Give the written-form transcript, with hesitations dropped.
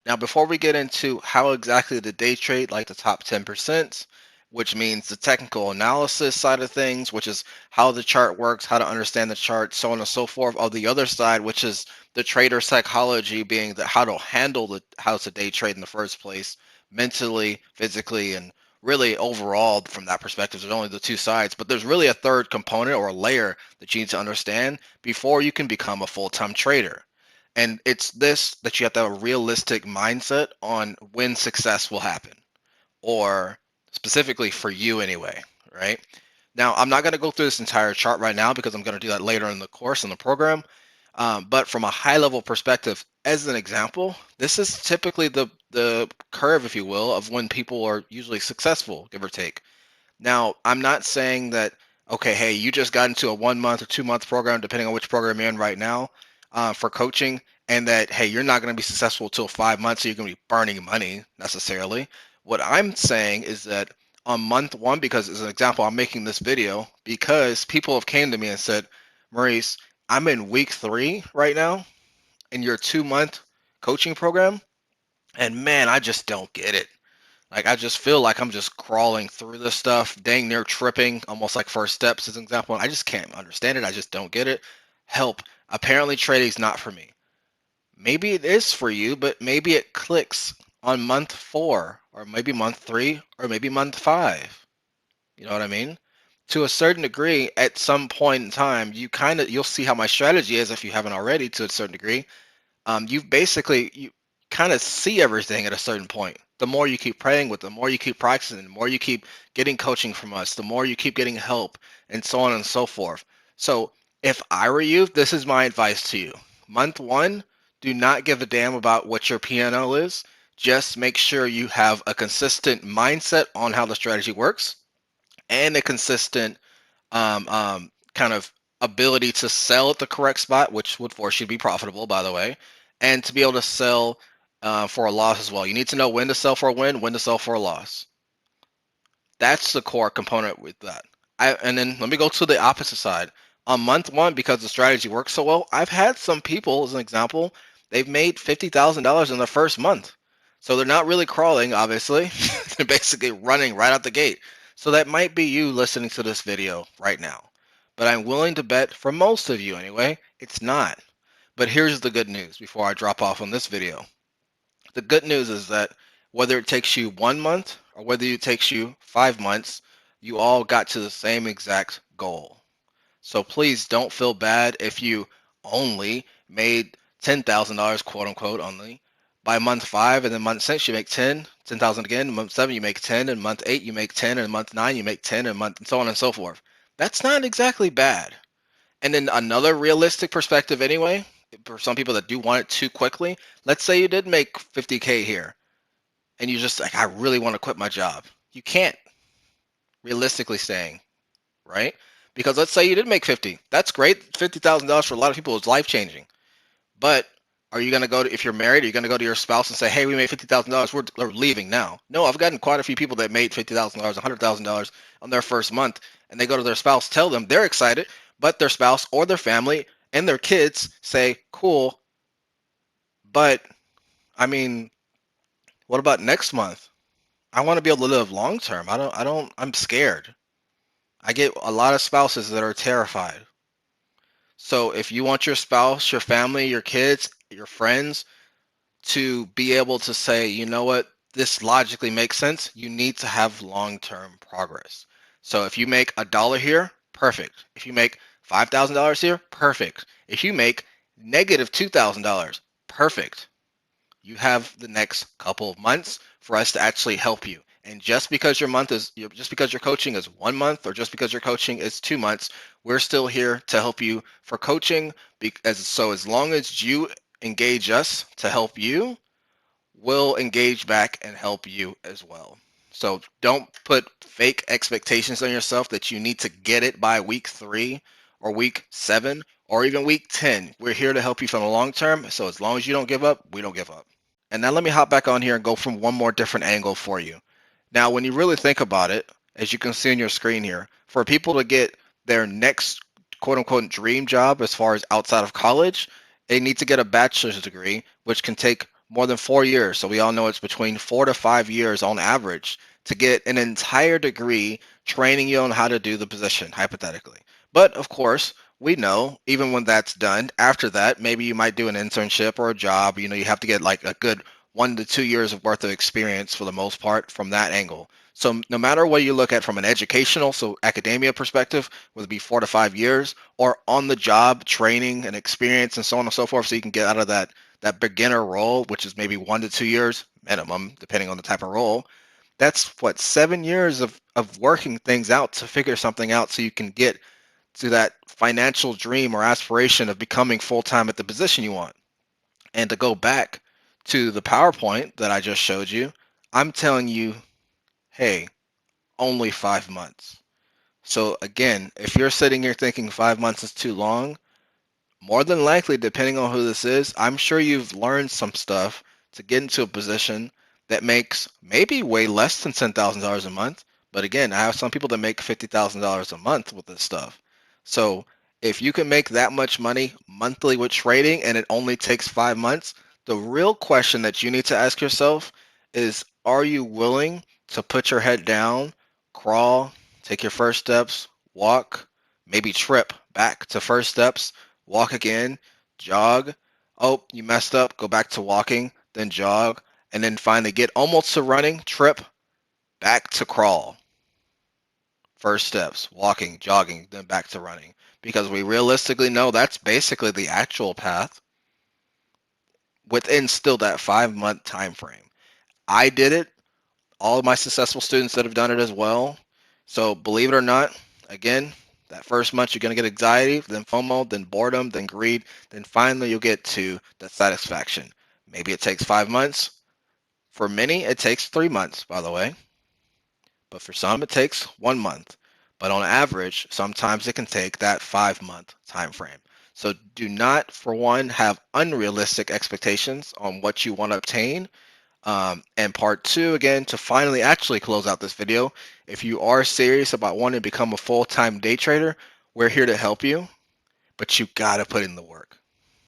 Now, before we get into how exactly to day trade, like the top 10%, which means the technical analysis side of things, which is how the chart works, how to understand the chart, so on and so forth, of the other side, which is the trader psychology, being the how to handle the how to day trade in the first place, mentally, physically, and really overall from that perspective. There's only the two sides, but there's really a third component or a layer that you need to understand before you can become a full-time trader. And it's this that you have to have a realistic mindset on when success will happen, or specifically for you anyway, right? Now, I'm not going to go through this entire chart right now because I'm going to do that later in the course in the program. But from a high level perspective, as an example, this is typically the curve, if you will, of when people are usually successful, give or take. Now, I'm not saying that, okay, hey, you just got into a 1 month or 2 month program, depending on which program you're in right now, for coaching, and that, hey, you're not going to be successful till 5 months, so you're going to be burning money necessarily. What I'm saying is that on month one, because as an example, I'm making this video because people have came to me and said, Maurice, I'm in week 3 right now in your 2 month coaching program, and man, I just don't get it. Like, I just feel like I'm just crawling through this stuff, dang near tripping, almost like first steps as an example. I just can't understand it. I just don't get it. Help. Apparently, trading's not for me. Maybe it is for you, but maybe it clicks on month 4, or maybe month 3, or maybe month 5. You know what I mean? To a certain degree, at some point in time, you'll see how my strategy is if you haven't already. To a certain degree, you kind of see everything at a certain point. The more you keep praying with, the more you keep practicing, the more you keep getting coaching from us, the more you keep getting help, and so on and so forth. So if I were you, this is my advice to you. Month one, do not give a damn about what your P&L is. Just make sure you have a consistent mindset on how the strategy works and a consistent kind of ability to sell at the correct spot, which would force you to be profitable, by the way, and to be able to sell for a loss as well. You need to know when to sell for a win, when to sell for a loss. That's the core component with that. And then let me go to the opposite side. On month one, because the strategy works so well, I've had some people, as an example, they've made $50,000 in their first month. So they're not really crawling, obviously. They're basically running right out the gate. So that might be you listening to this video right now. But I'm willing to bet, for most of you anyway, it's not. But here's the good news before I drop off on this video. The good news is that whether it takes you 1 month or whether it takes you 5 months, you all got to the same exact goal. So please don't feel bad if you only made $10,000, quote unquote, only by month 5, and then month 6 you make 10,000 again. Month 7 you make 10, and month 8 you make 10, and month 9 you make 10, and month and so on and so forth. That's not exactly bad. And then another realistic perspective, anyway, for some people that do want it too quickly. Let's say you did make 50K here, and you just like, I really want to quit my job. You can't, realistically saying, right? Because let's say you did make 50. That's great. $50,000 for a lot of people is life changing. But are you going to go to, if you're married, are you going to go to your spouse and say, hey, we made $50,000. We're leaving now? No, I've gotten quite a few people that made $50,000, $100,000 on their first month, and they go to their spouse, tell them they're excited, but their spouse or their family and their kids say, cool, but I mean, what about next month? I want to be able to live long term. I'm scared. I get a lot of spouses that are terrified. So if you want your spouse, your family, your kids, your friends to be able to say, you know what, this logically makes sense, you need to have long-term progress. So if you make $1 here, perfect. If you make $5,000 here, perfect. If you make negative $2,000, perfect. You have the next couple of months for us to actually help you. And just because just because your coaching is 1 month, or just because your coaching is 2 months, we're still here to help you for coaching. So as long as you engage us to help you, we'll engage back and help you as well. So don't put fake expectations on yourself that you need to get it by week 3 or week 7 or even week 10. We're here to help you from the long term. So as long as you don't give up, we don't give up. And now let me hop back on here and go from one more different angle for you. Now, when you really think about it, as you can see on your screen here, for people to get their next quote unquote dream job as far as outside of college, they need to get a bachelor's degree, which can take more than 4 years. So we all know it's between 4 to 5 years on average to get an entire degree training you on how to do the position, hypothetically. But of course, we know even when that's done, after that, maybe you might do an internship or a job. You have to get like a good 1 to 2 years of worth of experience for the most part from that angle. So no matter what you look at from an educational, so academia perspective, whether it be 4 to 5 years, or on the job training and experience and so on and so forth, so you can get out of that beginner role, which is maybe 1 to 2 years minimum, depending on the type of role. That's what 7 years of working things out to figure something out so you can get to that financial dream or aspiration of becoming full-time at the position you want. And to go back to the PowerPoint that I just showed you, I'm telling you, hey, only 5 months. So again, if you're sitting here thinking 5 months is too long, more than likely, depending on who this is, I'm sure you've learned some stuff to get into a position that makes maybe way less than $10,000 a month. But again, I have some people that make $50,000 a month with this stuff. So if you can make that much money monthly with trading and it only takes 5 months, the real question that you need to ask yourself is, are you willing to put your head down, crawl, take your first steps, walk, maybe trip back to first steps, walk again, jog. Oh, you messed up, go back to walking, then jog, and then finally get almost to running, trip, back to crawl. First steps, walking, jogging, then back to running. Because we realistically know that's basically the actual path within still that 5 month time frame. I did it. All of my successful students that have done it as well. So believe it or not, again, that first month you're going to get anxiety, then FOMO, then boredom, then greed, then finally you'll get to the satisfaction. Maybe it takes 5 months. For many, it takes 3 months, by the way. But for some, it takes 1 month. But on average, sometimes it can take that 5 month time frame. So do not, for one, have unrealistic expectations on what you want to obtain. And part two, again, to finally actually close out this video, if you are serious about wanting to become a full-time day trader, we're here to help you, but you gotta put in the work.